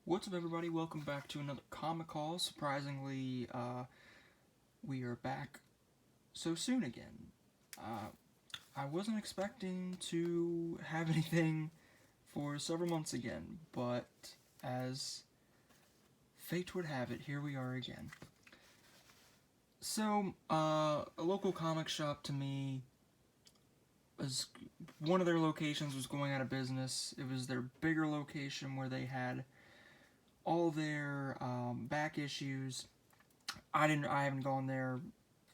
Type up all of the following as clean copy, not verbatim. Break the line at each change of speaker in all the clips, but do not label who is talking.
What's up, everybody? Welcome back to another Comic Call. Surprisingly, we are back so soon again. Uh, I wasn't expecting to have anything for several months again, but as fate would have it, here we are again. So, a local comic shop to me was one of their locations was going out of business. It was their bigger location where they had all their back issues. I haven't gone there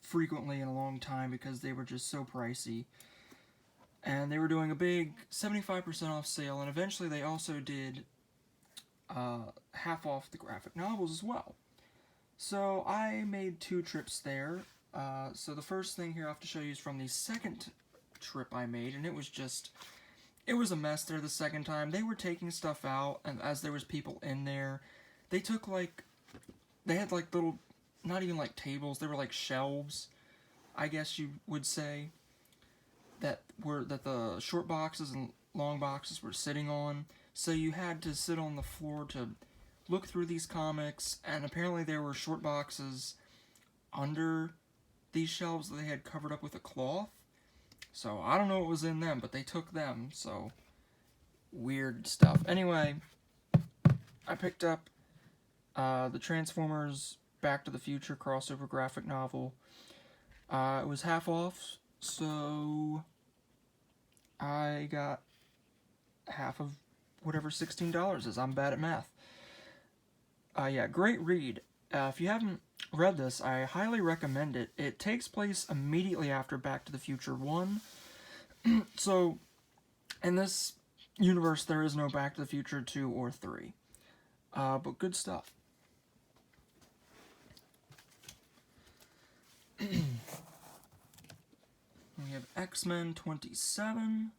frequently in a long time because they were just so pricey. And they were doing a big 75% off sale, and eventually they also did half off the graphic novels as well. So I made 2 trips there. So the first thing here I have to show you is from the second trip I made, and it was a mess there the second time. They were taking stuff out, and as there was people in there, they took they had little, not even tables, they were like shelves, I guess you would say, that the short boxes and long boxes were sitting on. So you had to sit on the floor to look through these comics, and apparently there were short boxes under these shelves that they had covered up with a cloth. So I don't know what was in them, but they took them, so weird stuff. Anyway, I picked up the Transformers Back to the Future crossover graphic novel. It was half off, so I got half of whatever $16 is. I'm bad at math. Yeah, great read. If you haven't read this, I highly recommend it. It takes place immediately after Back to the Future 1. So, in this universe, there is no Back to the Future 2 or 3. But good stuff. We have X-Men 27.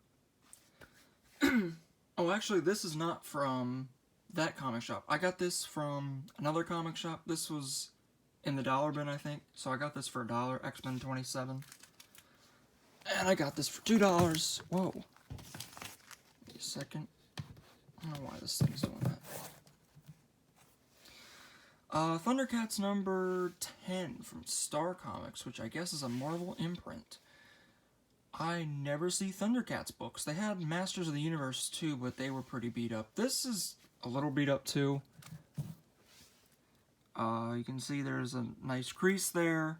Oh, actually, this is not from that comic shop. I got this from another comic shop. This was in the dollar bin, I think. So I got this for $1, X-Men 27. And I got this for $2. Whoa. Wait a second. I don't know why this thing's doing that. Thundercats number 10 from Star Comics, which I guess is a Marvel imprint. I never see Thundercats books. They had Masters of the Universe too, but they were pretty beat up. This is a little beat up too. You can see there's a nice crease there.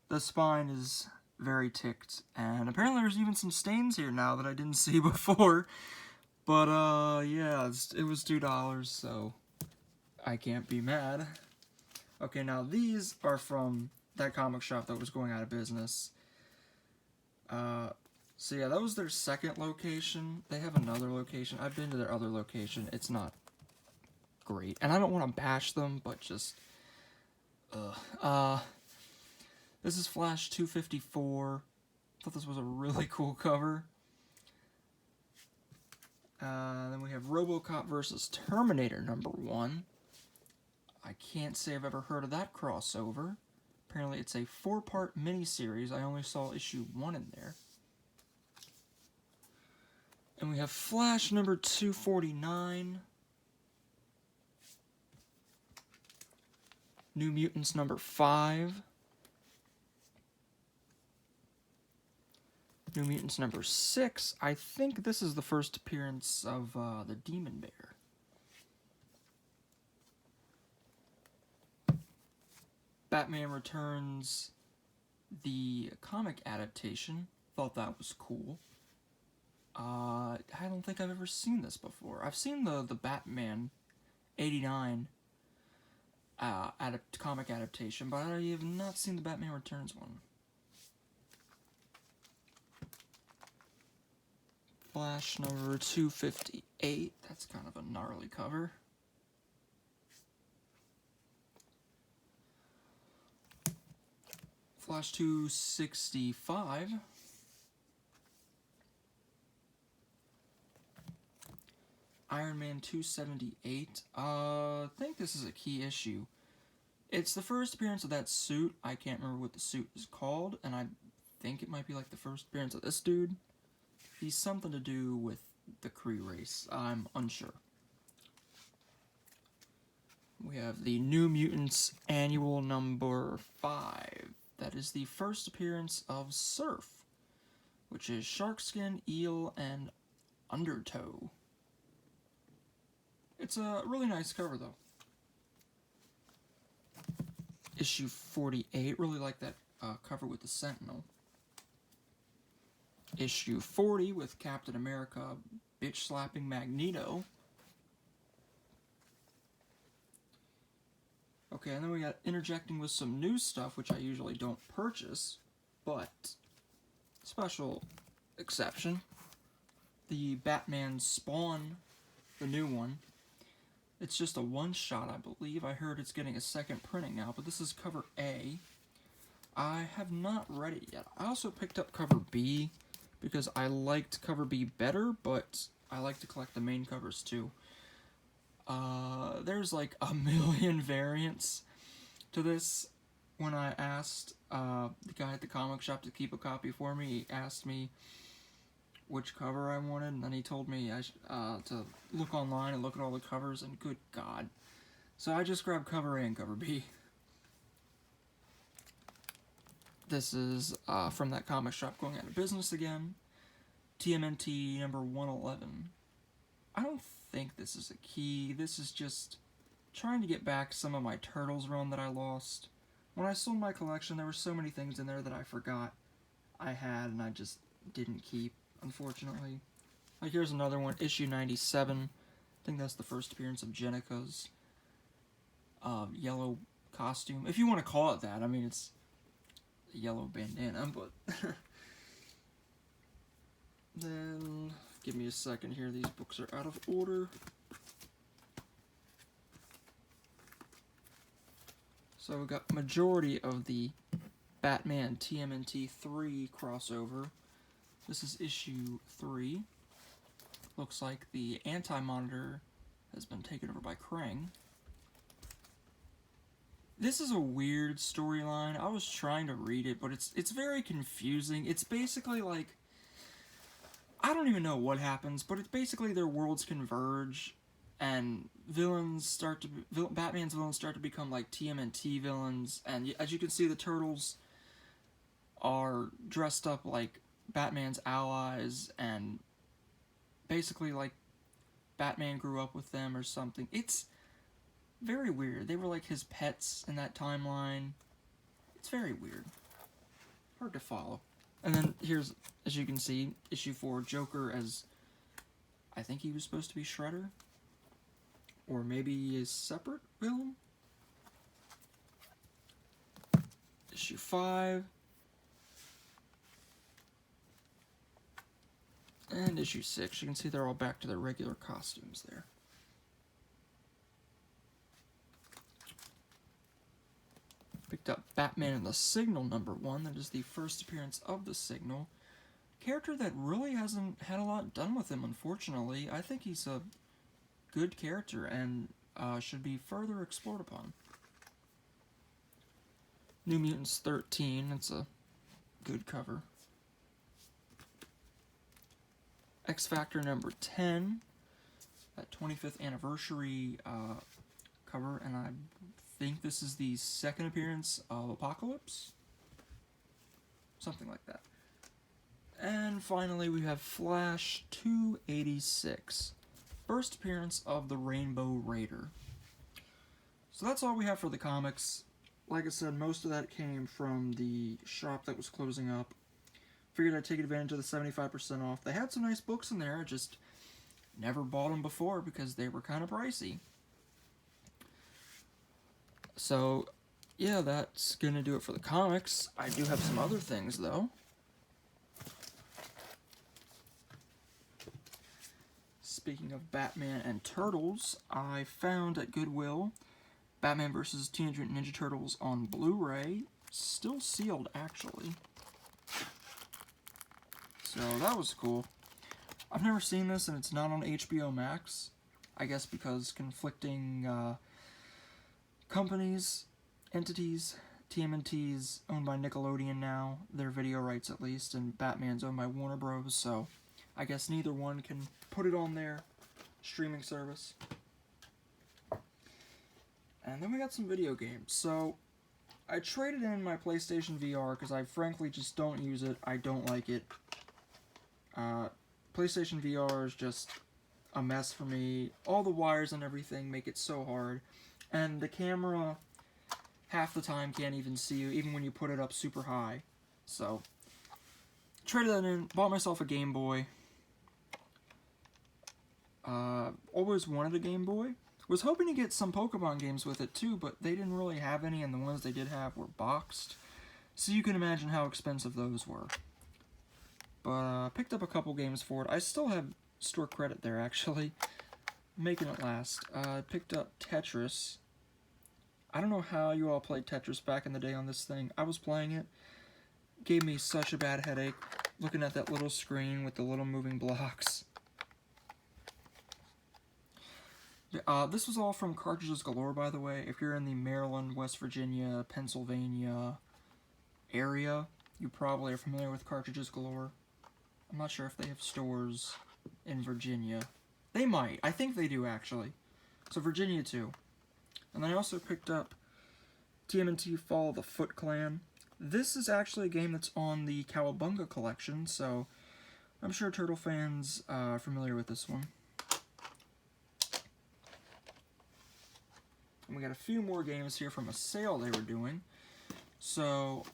The spine is very ticked, and apparently there's even some stains here now that I didn't see before. But yeah, it was $2, so I can't be mad. Okay, now these are from that comic shop that was going out of business. So yeah, that was their second location. They have another location. I've been to their other location. It's not great. And I don't want to bash them, but just... this is Flash 254. Thought this was a really cool cover. Then we have RoboCop versus Terminator number 1. I can't say I've ever heard of that crossover. Apparently it's a 4-part miniseries. I only saw issue 1 in there. And we have Flash number 249. New Mutants number 5. New Mutants number 6. I think this is the first appearance of the Demon Bear. Batman Returns, the comic adaptation. Thought that was cool. I don't think I've ever seen this before. I've seen the Batman 89 comic adaptation, but I have not seen the Batman Returns one. Flash number 258. That's kind of a gnarly cover. Flash 265. Iron Man 278. I think this is a key issue. It's the first appearance of that suit. I can't remember what the suit is called, and I think it might be like the first appearance of this dude. He's something to do with the Kree race. I'm unsure. we have the New Mutants Annual number 5. That is the first appearance of Surf, which is Sharkskin, Eel, and Undertow. It's a really nice cover, though. Issue 48, really like that cover with the Sentinel. Issue 40 with Captain America bitch-slapping Magneto. Okay, and then we got interjecting with some new stuff, which I usually don't purchase, but special exception. The Batman Spawn, the new one. It's just a one-shot, I believe. I heard it's getting a second printing now, but this is cover A. I have not read it yet. I also picked up cover B, because I liked cover B better, but I like to collect the main covers too. There's like a million variants to this. When I asked the guy at the comic shop to keep a copy for me, he asked me which cover I wanted, and then he told me to look online and look at all the covers, and good God. So I just grabbed cover A and cover B. This is from that comic shop going out of business again. TMNT number 111. I don't think this is a key. This is just trying to get back some of my Turtles run that I lost. When I sold my collection, there were so many things in there that I forgot I had and I just didn't keep, unfortunately. Like, here's another one, issue 97. I think that's the first appearance of Jenica's yellow costume. If you want to call it that. I mean, it's a yellow bandana, but... Then, give me a second here, these books are out of order. So we got majority of the Batman TMNT 3 crossover. This is issue 3. Looks like the Anti-Monitor has been taken over by Krang. This is a weird storyline. I was trying to read it, but it's very confusing. It's basically like, I don't even know what happens, but it's basically their worlds converge, and Batman's villains start to become like TMNT villains, and as you can see, the Turtles are dressed up like Batman's allies, and basically like Batman grew up with them or something. It's very weird. They were like his pets in that timeline. It's very weird. Hard to follow. And then here's, as you can see, issue 4, Joker as, I think he was supposed to be Shredder? Or maybe a separate villain? Issue 5. And issue 6. You can see they're all back to their regular costumes there. Picked up Batman and the Signal number 1. That is the first appearance of the Signal. Character that really hasn't had a lot done with him, unfortunately. I think he's a good character and should be further explored upon. New Mutants 13. It's a good cover. X Factor number 10. That 25th anniversary cover, and I think this is the second appearance of Apocalypse? Something like that. And finally we have Flash 286. First appearance of the Rainbow Raider. So that's all we have for the comics. Like I said, most of that came from the shop that was closing up. Figured I'd take advantage of the 75% off. They had some nice books in there, I just never bought them before because they were kind of pricey. So, yeah, that's gonna do it for the comics. I do have some other things, though. Speaking of Batman and Turtles, I found at Goodwill Batman vs. Teenage Mutant Ninja Turtles on Blu-ray. Still sealed, actually. So, that was cool. I've never seen this, and it's not on HBO Max. I guess because conflicting companies, entities, TMNT's owned by Nickelodeon now, their video rights at least, and Batman's owned by Warner Bros., so I guess neither one can put it on their streaming service. And then we got some video games. So, I traded in my PlayStation VR because I frankly just don't use it. I don't like it. PlayStation VR is just a mess for me. All the wires and everything make it so hard. And the camera, half the time, can't even see you, even when you put it up super high. So, traded that in, bought myself a Game Boy. Always wanted a Game Boy. Was hoping to get some Pokemon games with it too, but they didn't really have any, and the ones they did have were boxed. So you can imagine how expensive those were. But picked up a couple games for it. I still have store credit there, actually. Making it last. Picked up Tetris. I don't know how you all played Tetris back in the day on this thing. I was playing it. Gave me such a bad headache looking at that little screen with the little moving blocks. This was all from Cartridges Galore, by the way. If you're in the Maryland, West Virginia, Pennsylvania area, you probably are familiar with Cartridges Galore. I'm not sure if they have stores in Virginia. They might. I think they do, actually. So Virginia, too. And then I also picked up TMNT Fall of the Foot Clan. This is actually a game that's on the Cowabunga collection, so I'm sure Turtle fans are familiar with this one. And we got a few more games here from a sale they were doing. So,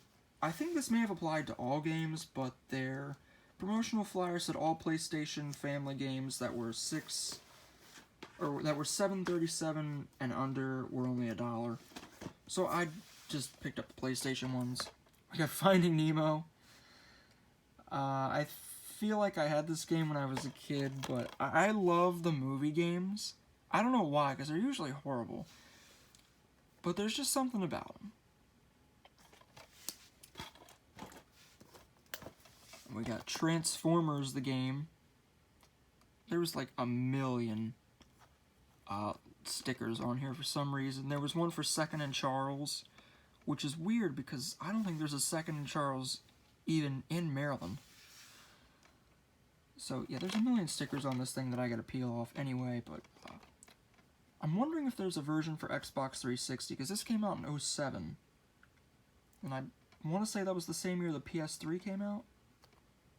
I think this may have applied to all games, but their promotional flyer said all PlayStation family games that were $7.37 and under were only $1. So I just picked up the PlayStation ones. I got Finding Nemo. I feel like I had this game when I was a kid, but I love the movie games. I don't know why, because they're usually horrible. But there's just something about them. And we got Transformers, the game. There was like a million stickers on here for some reason. There was one for Second and Charles, which is weird because I don't think there's a Second and Charles even in Maryland. So yeah, there's a million stickers on this thing that I gotta peel off anyway, but I'm wondering if there's a version for Xbox 360, because this came out in 2007. And I want to say that was the same year the PS3 came out.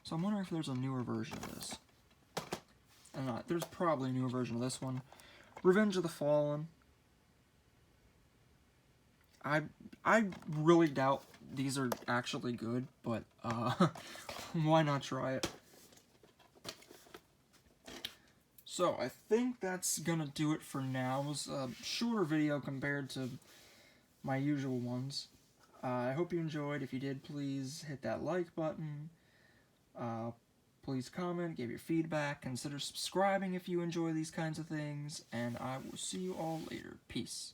So I'm wondering if there's a newer version of this. And there's probably a newer version of this one. Revenge of the Fallen. I really doubt these are actually good, but why not try it? So, I think that's gonna do it for now. It was a shorter video compared to my usual ones. I hope you enjoyed. If you did, please hit that like button. Please comment, give your feedback, consider subscribing if you enjoy these kinds of things, and I will see you all later. Peace.